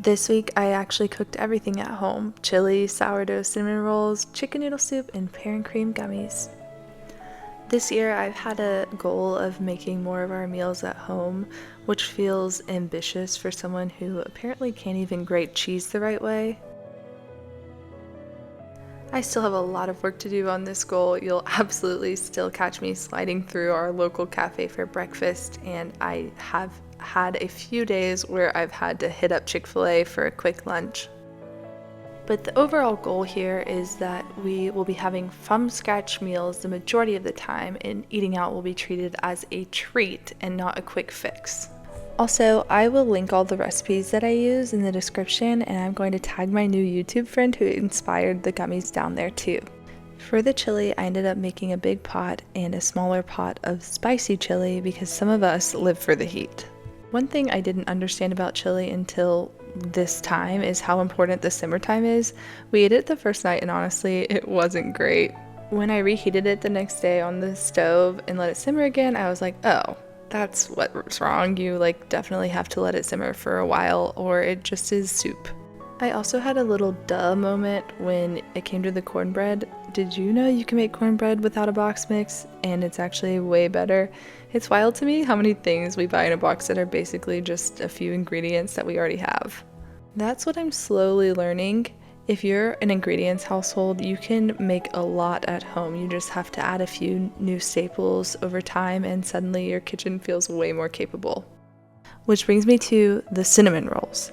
This week I actually cooked everything at home: chili, sourdough cinnamon rolls, chicken noodle soup, and pear and cream gummies. This year I've had a goal of making more of our meals at home, which feels ambitious for someone who apparently can't even grate cheese the right way. I still have a lot of work to do on this goal. You'll absolutely still catch me sliding through our local cafe for breakfast, and I have had a few days where I've had to hit up Chick-fil-A for a quick lunch. But the overall goal here is that we will be having from scratch meals the majority of the time, and eating out will be treated as a treat and not a quick fix. Also, I will link all the recipes that I use in the description, and I'm going to tag my new YouTube friend who inspired the gummies down there too. For the chili, I ended up making a big pot and a smaller pot of spicy chili because some of us live for the heat. One thing I didn't understand about chili until this time is how important the simmer time is. We ate it the first night and honestly, it wasn't great. When I reheated it the next day on the stove and let it simmer again, I was like, oh, that's what's wrong. You definitely have to let it simmer for a while or it just is soup. I also had a little duh moment when it came to the cornbread. Did you know you can make cornbread without a box mix and it's actually way better? It's wild to me how many things we buy in a box that are basically just a few ingredients that we already have. That's what I'm slowly learning. If you're an ingredients household, you can make a lot at home. You just have to add a few new staples over time and suddenly your kitchen feels way more capable. Which brings me to the cinnamon rolls.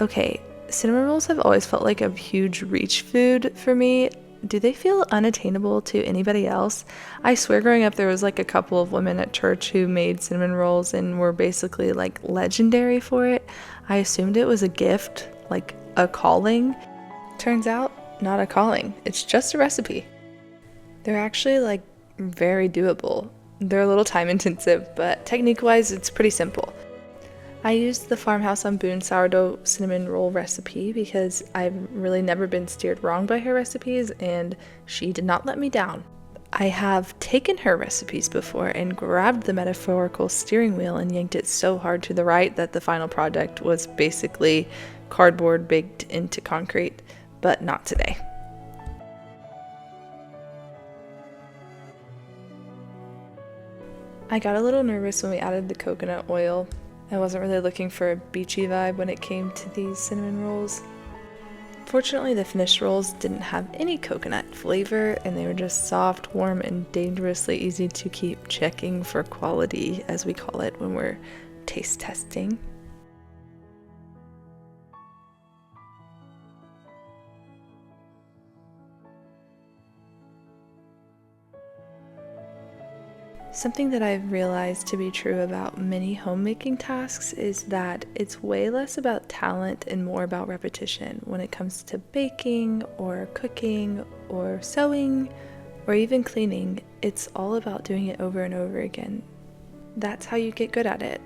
Okay, cinnamon rolls have always felt like a huge reach food for me. Do they feel unattainable to anybody else? I swear growing up there was a couple of women at church who made cinnamon rolls and were basically legendary for it. I assumed it was a gift, a calling. Turns out, not a calling. It's just a recipe. They're actually very doable. They're a little time intensive, but technique-wise it's pretty simple. I used the Farmhouse on Boone sourdough cinnamon roll recipe because I've really never been steered wrong by her recipes and she did not let me down. I have taken her recipes before and grabbed the metaphorical steering wheel and yanked it so hard to the right that the final product was basically cardboard baked into concrete, but not today. I got a little nervous when we added the coconut oil. I wasn't really looking for a beachy vibe when it came to these cinnamon rolls. Fortunately, the finished rolls didn't have any coconut flavor and they were just soft, warm, and dangerously easy to keep checking for quality, as we call it when we're taste testing. Something that I've realized to be true about many homemaking tasks is that it's way less about talent and more about repetition when it comes to baking or cooking or sewing or even cleaning. It's all about doing it over and over again. That's how you get good at it.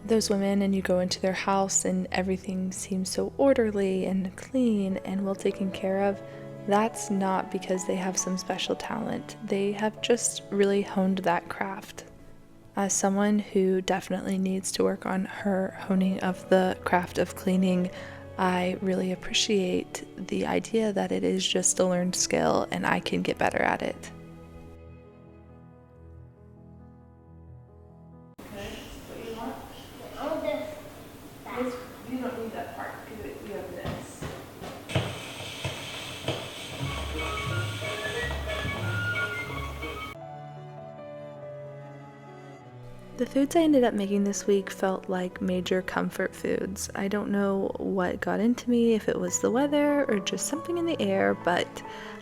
Those women and you go into their house and everything seems so orderly and clean and well taken care of. That's not because they have some special talent. They have just really honed that craft. As someone who definitely needs to work on her honing of the craft of cleaning, I really appreciate the idea that it is just a learned skill and I can get better at it. You don't need that part because you have this. The foods I ended up making this week felt like major comfort foods. I don't know what got into me, if it was the weather or just something in the air, but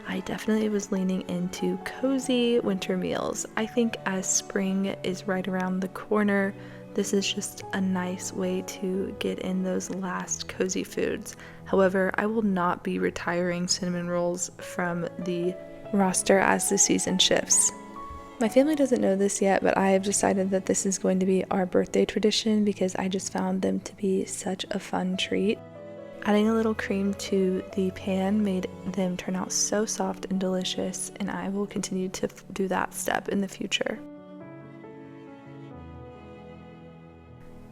I definitely was leaning into cozy winter meals. I think as spring is right around the corner, this is just a nice way to get in those last cozy foods. However, I will not be retiring cinnamon rolls from the roster as the season shifts. My family doesn't know this yet, but I have decided that this is going to be our birthday tradition because I just found them to be such a fun treat. Adding a little cream to the pan made them turn out so soft and delicious, and I will continue to do that step in the future.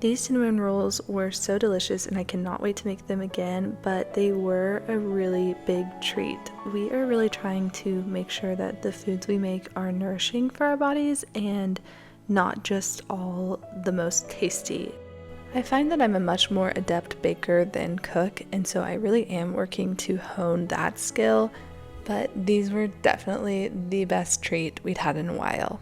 These cinnamon rolls were so delicious and I cannot wait to make them again, but they were a really big treat. We are really trying to make sure that the foods we make are nourishing for our bodies and not just all the most tasty. I find that I'm a much more adept baker than cook, and so I really am working to hone that skill, but these were definitely the best treat we'd had in a while.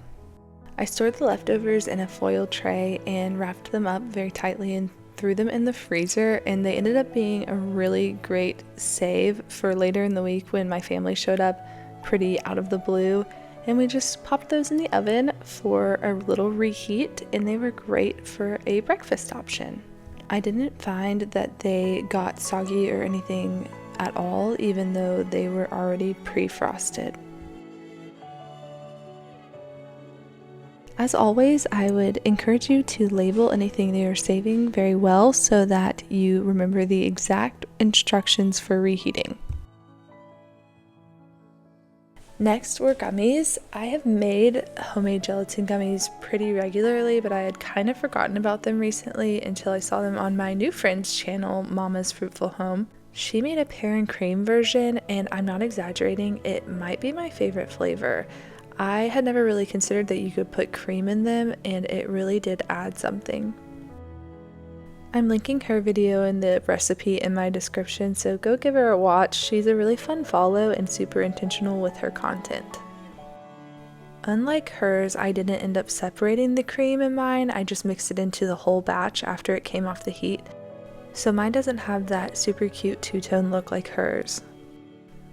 I stored the leftovers in a foil tray and wrapped them up very tightly and threw them in the freezer, and they ended up being a really great save for later in the week when my family showed up pretty out of the blue, and we just popped those in the oven for a little reheat, and they were great for a breakfast option. I didn't find that they got soggy or anything at all, even though they were already pre-frosted. As always, I would encourage you to label anything that you're saving very well so that you remember the exact instructions for reheating. Next were gummies. I have made homemade gelatin gummies pretty regularly, but I had kind of forgotten about them recently until I saw them on my new friend's channel, Mama's Fruitful Home. She made a pear and cream version, and I'm not exaggerating, it might be my favorite flavor. I had never really considered that you could put cream in them, and it really did add something. I'm linking her video in the recipe in my description, so go give her a watch. She's a really fun follow and super intentional with her content. Unlike hers, I didn't end up separating the cream in mine, I just mixed it into the whole batch after it came off the heat. So mine doesn't have that super cute two-tone look like hers.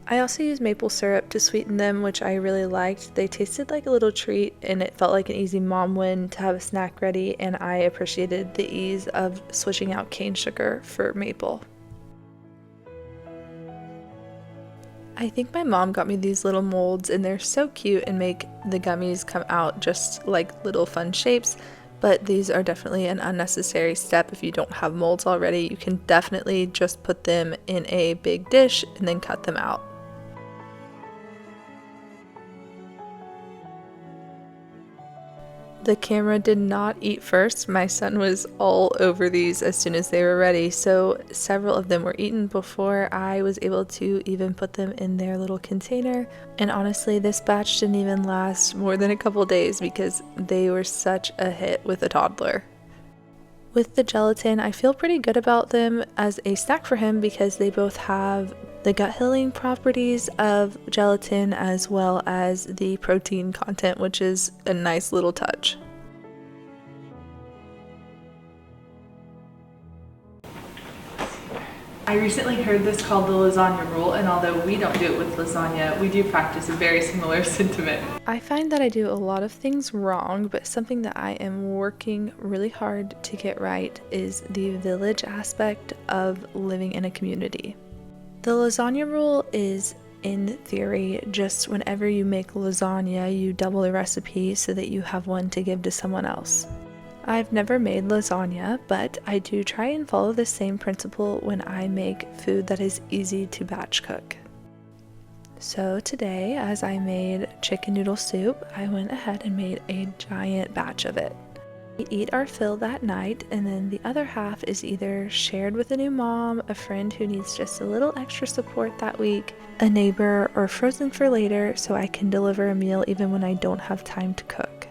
I also used maple syrup to sweeten them, which I really liked. They tasted like a little treat and it felt like an easy mom win to have a snack ready, and I appreciated the ease of switching out cane sugar for maple. I think my mom got me these little molds and they're so cute and make the gummies come out just like little fun shapes, but these are definitely an unnecessary step. If you don't have molds already, you can definitely just put them in a big dish and then cut them out. The camera did not eat first. My son was all over these as soon as they were ready, so several of them were eaten before I was able to even put them in their little container. And honestly, this batch didn't even last more than a couple days because they were such a hit with a toddler. With the gelatin, I feel pretty good about them as a snack for him because they both have the gut healing properties of gelatin as well as the protein content, which is a nice little touch. I recently heard this called the lasagna rule, and although we don't do it with lasagna, we do practice a very similar sentiment. I find that I do a lot of things wrong, but something that I am working really hard to get right is the village aspect of living in a community. The lasagna rule is, in theory, just whenever you make lasagna, you double the recipe so that you have one to give to someone else. I've never made lasagna, but I do try and follow the same principle when I make food that is easy to batch cook. So today, as I made chicken noodle soup, I went ahead and made a giant batch of it. We eat our fill that night, and then the other half is either shared with a new mom, a friend who needs just a little extra support that week, a neighbor, or frozen for later so I can deliver a meal even when I don't have time to cook.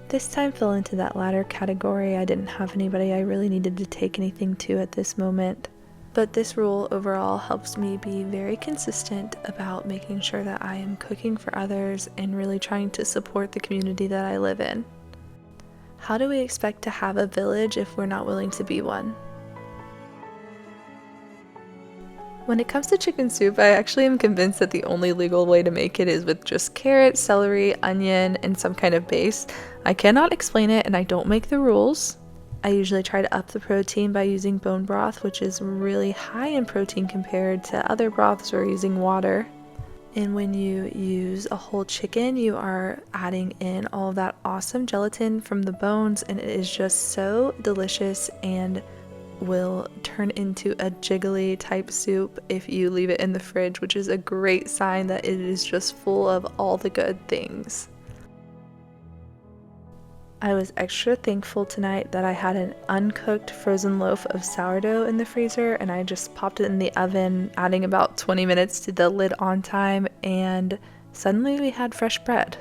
This time fell into that latter category. I didn't have anybody I really needed to take anything to at this moment. But this rule overall helps me be very consistent about making sure that I am cooking for others and really trying to support the community that I live in. How do we expect to have a village if we're not willing to be one? When it comes to chicken soup, I actually am convinced that the only legal way to make it is with just carrot, celery, onion, and some kind of base. I cannot explain it and I don't make the rules. I usually try to up the protein by using bone broth, which is really high in protein compared to other broths or using water. And when you use a whole chicken, you are adding in all of that awesome gelatin from the bones, and it is just so delicious and will turn into a jiggly type soup if you leave it in the fridge, which is a great sign that it is just full of all the good things. I was extra thankful tonight that I had an uncooked frozen loaf of sourdough in the freezer, and I just popped it in the oven, adding about 20 minutes to the lid on time, and suddenly we had fresh bread.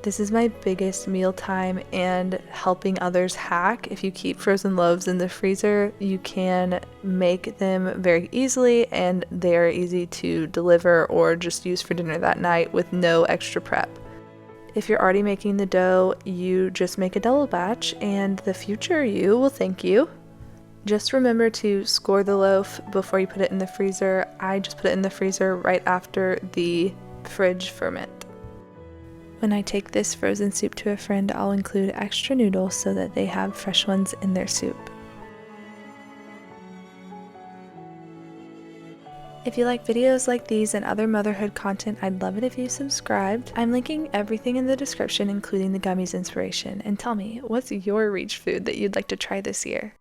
This is my biggest mealtime and helping others hack. If you keep frozen loaves in the freezer, you can make them very easily, and they are easy to deliver or just use for dinner that night with no extra prep. If you're already making the dough, you just make a double batch and the future you will thank you. Just remember to score the loaf before you put it in the freezer. I just put it in the freezer right after the fridge ferment. When I take this frozen soup to a friend, I'll include extra noodles so that they have fresh ones in their soup. If you like videos like these and other motherhood content, I'd love it if you subscribed. I'm linking everything in the description, including the Gummies inspiration. And tell me, what's your reach food that you'd like to try this year?